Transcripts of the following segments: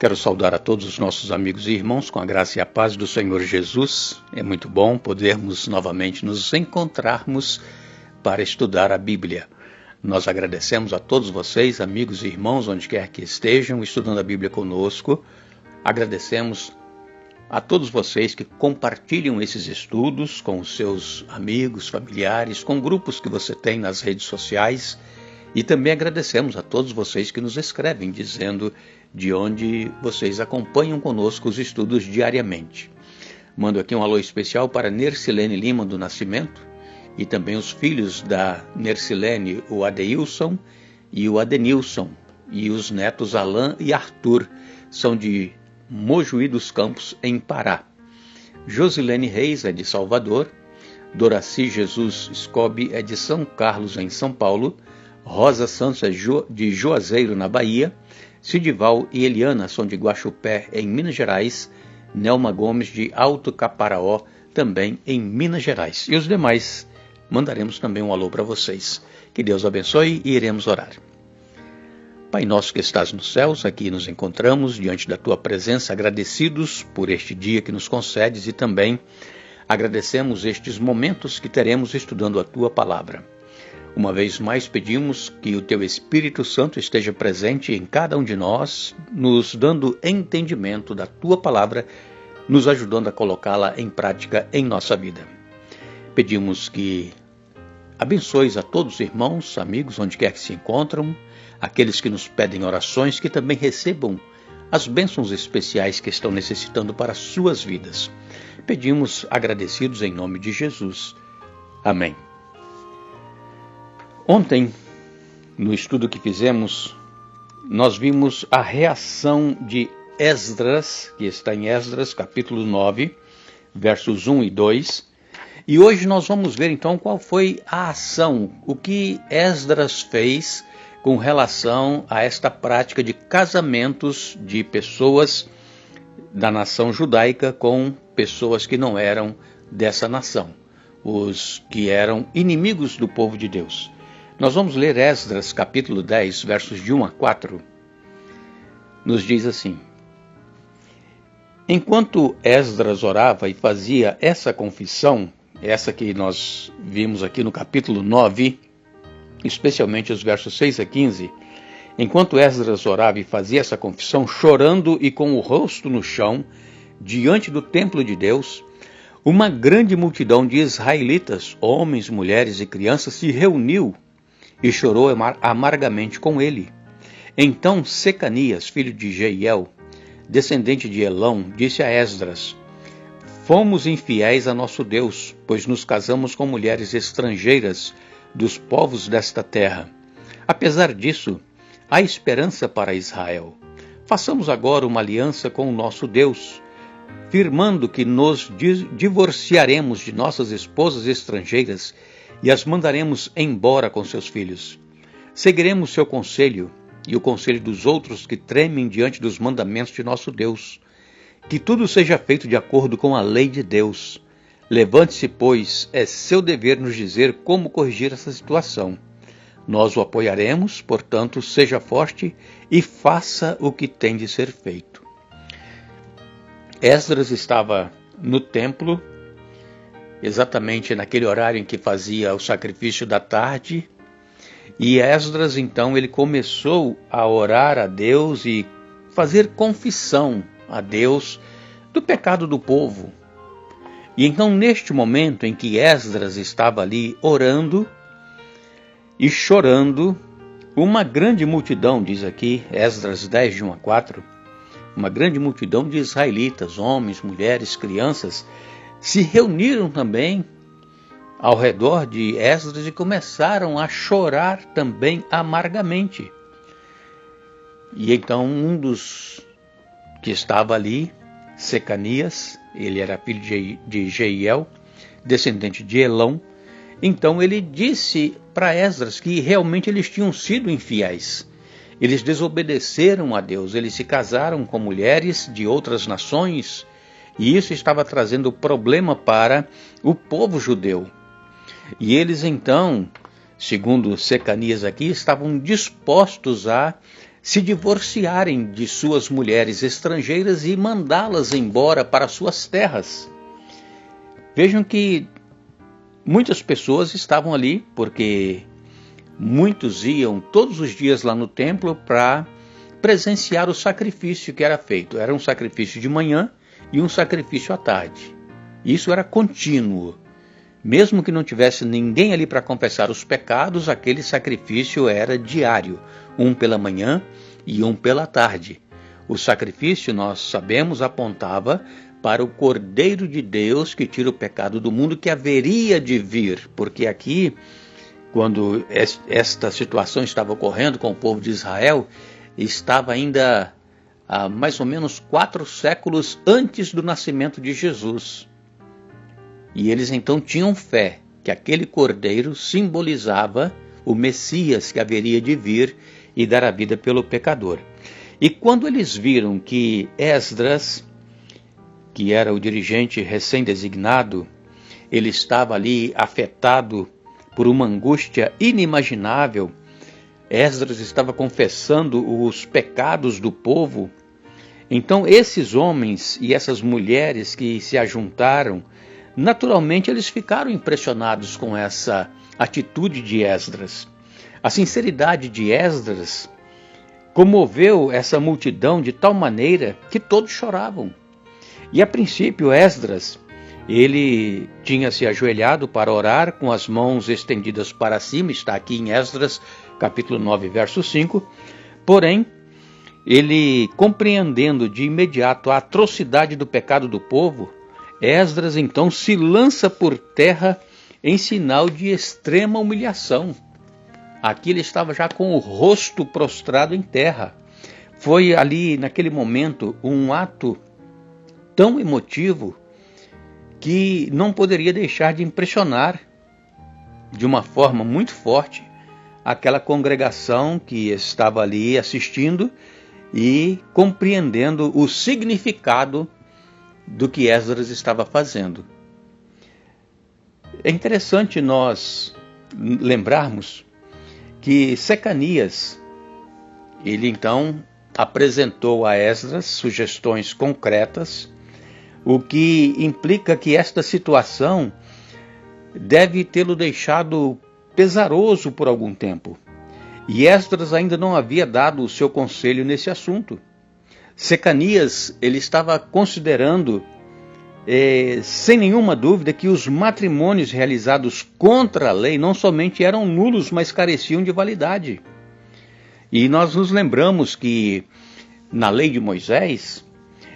Quero saudar a todos os nossos amigos e irmãos com a graça e a paz do Senhor Jesus. É muito bom podermos novamente nos encontrarmos para estudar a Bíblia. Nós agradecemos a todos vocês, amigos e irmãos, onde quer que estejam, estudando a Bíblia conosco. Agradecemos a todos vocês que compartilham esses estudos com os seus amigos, familiares, com grupos que você tem nas redes sociais. E também agradecemos a todos vocês que nos escrevem, dizendo de onde vocês acompanham conosco os estudos diariamente. Mando aqui um alô especial para Nercilene Lima do Nascimento e também os filhos da Nercilene, o Adeilson e o Adenilson, e os netos Alain e Arthur, são de Mojuí dos Campos, em Pará. Josilene Reis é de Salvador, Doraci Jesus Scobi é de São Carlos, em São Paulo, Rosa Santos é de Juazeiro, na Bahia, Cidival e Eliana são de Guaxupé, em Minas Gerais, Nelma Gomes de Alto Caparaó, também em Minas Gerais. E os demais, mandaremos também um alô para vocês. Que Deus abençoe e iremos orar. Pai nosso que estás nos céus, aqui nos encontramos diante da Tua presença, agradecidos por este dia que nos concedes e também agradecemos estes momentos que teremos estudando a Tua Palavra. Uma vez mais pedimos que o Teu Espírito Santo esteja presente em cada um de nós, nos dando entendimento da Tua Palavra, nos ajudando a colocá-la em prática em nossa vida. Pedimos que abençoes a todos os irmãos, amigos, onde quer que se encontram, aqueles que nos pedem orações, que também recebam as bênçãos especiais que estão necessitando para as suas vidas. Pedimos agradecidos em nome de Jesus. Amém. Ontem, no estudo que fizemos, nós vimos a reação de Esdras, que está em Esdras, capítulo 9, versos 1 e 2. E hoje nós vamos ver então qual foi a ação, o que Esdras fez com relação a esta prática de casamentos de pessoas da nação judaica com pessoas que não eram dessa nação, os que eram inimigos do povo de Deus. Nós vamos ler Esdras, capítulo 10, versos de 1 a 4. Nos diz assim: Enquanto Esdras orava e fazia essa confissão, essa que nós vimos aqui no capítulo 9, especialmente os versos 6 a 15, enquanto Esdras orava e fazia essa confissão, chorando e com o rosto no chão, diante do templo de Deus, uma grande multidão de israelitas, homens, mulheres e crianças, se reuniu e chorou amargamente com ele. Então Secanias, filho de Jeiel, descendente de Elão, disse a Esdras: Fomos infiéis a nosso Deus, pois nos casamos com mulheres estrangeiras dos povos desta terra. Apesar disso, há esperança para Israel. Façamos agora uma aliança com o nosso Deus, firmando que nos divorciaremos de nossas esposas estrangeiras e as mandaremos embora com seus filhos. Seguiremos seu conselho e o conselho dos outros que tremem diante dos mandamentos de nosso Deus. Que tudo seja feito de acordo com a lei de Deus. Levante-se, pois, é seu dever nos dizer como corrigir essa situação. Nós o apoiaremos, portanto, seja forte e faça o que tem de ser feito. Esdras estava no templo, exatamente naquele horário em que fazia o sacrifício da tarde, e Esdras, então, ele começou a orar a Deus e fazer confissão a Deus do pecado do povo. E então, neste momento em que Esdras estava ali orando e chorando, uma grande multidão, diz aqui Esdras 10, de 1 a 4, uma grande multidão de israelitas, homens, mulheres, crianças, se reuniram também ao redor de Esdras e começaram a chorar também amargamente. E então um dos que estava ali, Secanias, ele era filho de Jeiel, descendente de Elão, então ele disse para Esdras que realmente eles tinham sido infiéis. Eles desobedeceram a Deus, eles se casaram com mulheres de outras nações, e isso estava trazendo problema para o povo judeu. E eles então, segundo Secanias aqui, estavam dispostos a se divorciarem de suas mulheres estrangeiras e mandá-las embora para suas terras. Vejam que muitas pessoas estavam ali porque muitos iam todos os dias lá no templo para presenciar o sacrifício que era feito. Era um sacrifício de manhã e um sacrifício à tarde. Isso era contínuo. Mesmo que não tivesse ninguém ali para confessar os pecados, aquele sacrifício era diário, um pela manhã e um pela tarde. O sacrifício, nós sabemos, apontava para o Cordeiro de Deus que tira o pecado do mundo, que haveria de vir, porque aqui, quando esta situação estava ocorrendo com o povo de Israel, estava ainda há mais ou menos 4 séculos antes do nascimento de Jesus. E eles então tinham fé que aquele cordeiro simbolizava o Messias que haveria de vir e dar a vida pelo pecador. E quando eles viram que Esdras, que era o dirigente recém-designado, ele estava ali afetado por uma angústia inimaginável. Esdras estava confessando os pecados do povo. Então esses homens e essas mulheres que se ajuntaram, naturalmente eles ficaram impressionados com essa atitude de Esdras. A sinceridade de Esdras comoveu essa multidão de tal maneira que todos choravam. E a princípio Esdras, ele tinha se ajoelhado para orar com as mãos estendidas para cima, está aqui em Esdras, capítulo 9, verso 5. Porém, ele, compreendendo de imediato a atrocidade do pecado do povo, Esdras então se lança por terra em sinal de extrema humilhação. Aqui ele estava já com o rosto prostrado em terra. Foi ali, naquele momento, um ato tão emotivo que não poderia deixar de impressionar de uma forma muito forte aquela congregação que estava ali assistindo e compreendendo o significado do que Esdras estava fazendo. É interessante nós lembrarmos que Secanias, ele então apresentou a Esdras sugestões concretas, o que implica que esta situação deve tê-lo deixado pesaroso por algum tempo. E Esdras ainda não havia dado o seu conselho nesse assunto. Secanias, ele estava considerando, sem nenhuma dúvida, que os matrimônios realizados contra a lei não somente eram nulos, mas careciam de validade. E nós nos lembramos que na lei de Moisés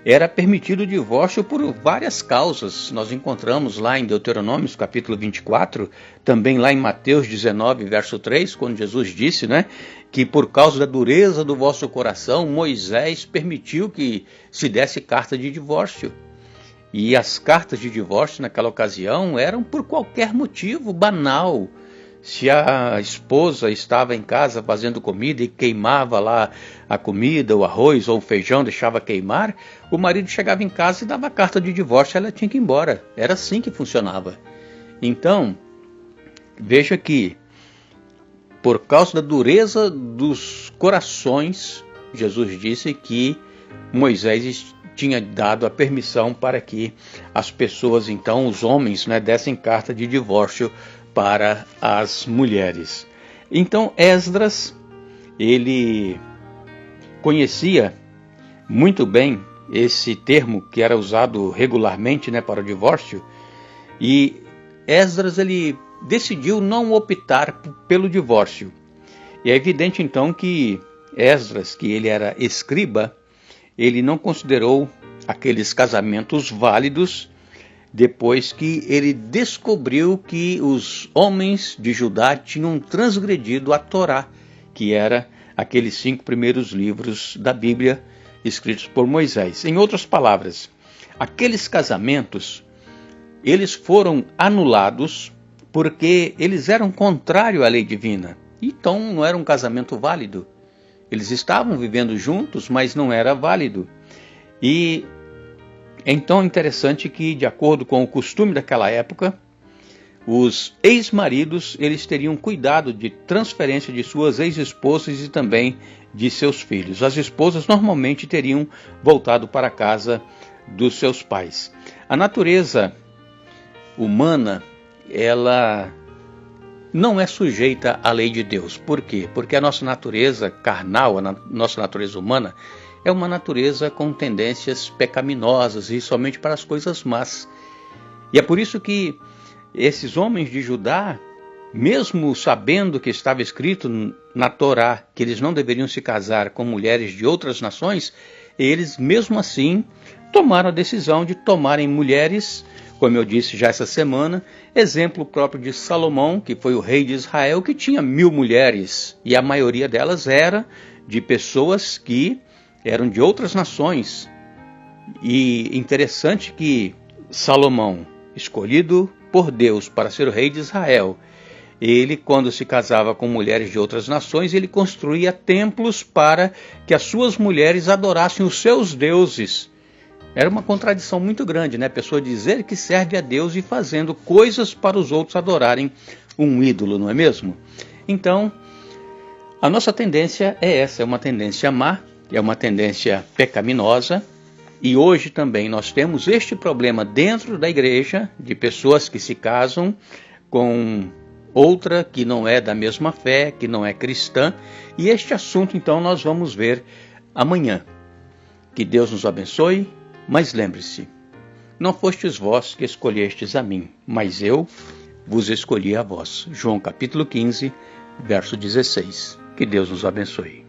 era permitido o divórcio por várias causas. Nós encontramos lá em Deuteronômio, capítulo 24, também lá em Mateus 19, verso 3, quando Jesus disse, que por causa da dureza do vosso coração, Moisés permitiu que se desse carta de divórcio. E as cartas de divórcio naquela ocasião eram por qualquer motivo banal. Se a esposa estava em casa fazendo comida e queimava lá a comida, o arroz ou o feijão, deixava queimar, o marido chegava em casa e dava carta de divórcio, ela tinha que ir embora. Era assim que funcionava. Então, veja que, por causa da dureza dos corações, Jesus disse que Moisés tinha dado a permissão para que as pessoas, então, os homens, dessem carta de divórcio para as mulheres. Então Esdras, ele conhecia muito bem esse termo que era usado regularmente para o divórcio, e Esdras ele decidiu não optar pelo divórcio. E é evidente então que Esdras, que ele era escriba, ele não considerou aqueles casamentos válidos depois que ele descobriu que os homens de Judá tinham transgredido a Torá, que era aqueles 5 primeiros livros da Bíblia escritos por Moisés. Em outras palavras, aqueles casamentos, eles foram anulados porque eles eram contrários à lei divina. Então não era um casamento válido. Eles estavam vivendo juntos, mas não era válido. E então é interessante que, de acordo com o costume daquela época, os ex-maridos, eles teriam cuidado de transferência de suas ex-esposas e também de seus filhos. As esposas normalmente teriam voltado para a casa dos seus pais. A natureza humana, ela não é sujeita à lei de Deus. Por quê? Porque a nossa natureza carnal, a nossa natureza humana, é uma natureza com tendências pecaminosas e somente para as coisas más. E é por isso que esses homens de Judá, mesmo sabendo que estava escrito na Torá que eles não deveriam se casar com mulheres de outras nações, eles mesmo assim tomaram a decisão de tomarem mulheres, como eu disse já essa semana, exemplo próprio de Salomão, que foi o rei de Israel, que tinha 1000 mulheres, e a maioria delas era de pessoas que eram de outras nações. E interessante que Salomão, escolhido por Deus para ser o rei de Israel, ele, quando se casava com mulheres de outras nações, ele construía templos para que as suas mulheres adorassem os seus deuses. Era uma contradição muito grande, né? A pessoa dizer que serve a Deus e fazendo coisas para os outros adorarem um ídolo, não é mesmo? Então, a nossa tendência é essa, é uma tendência má, é uma tendência pecaminosa. E hoje também nós temos este problema dentro da igreja, de pessoas que se casam com outra que não é da mesma fé, que não é cristã. E este assunto então nós vamos ver amanhã. Que Deus nos abençoe, mas lembre-se, não fostes vós que escolhestes a mim, mas eu vos escolhi a vós. João capítulo 15, verso 16. Que Deus nos abençoe.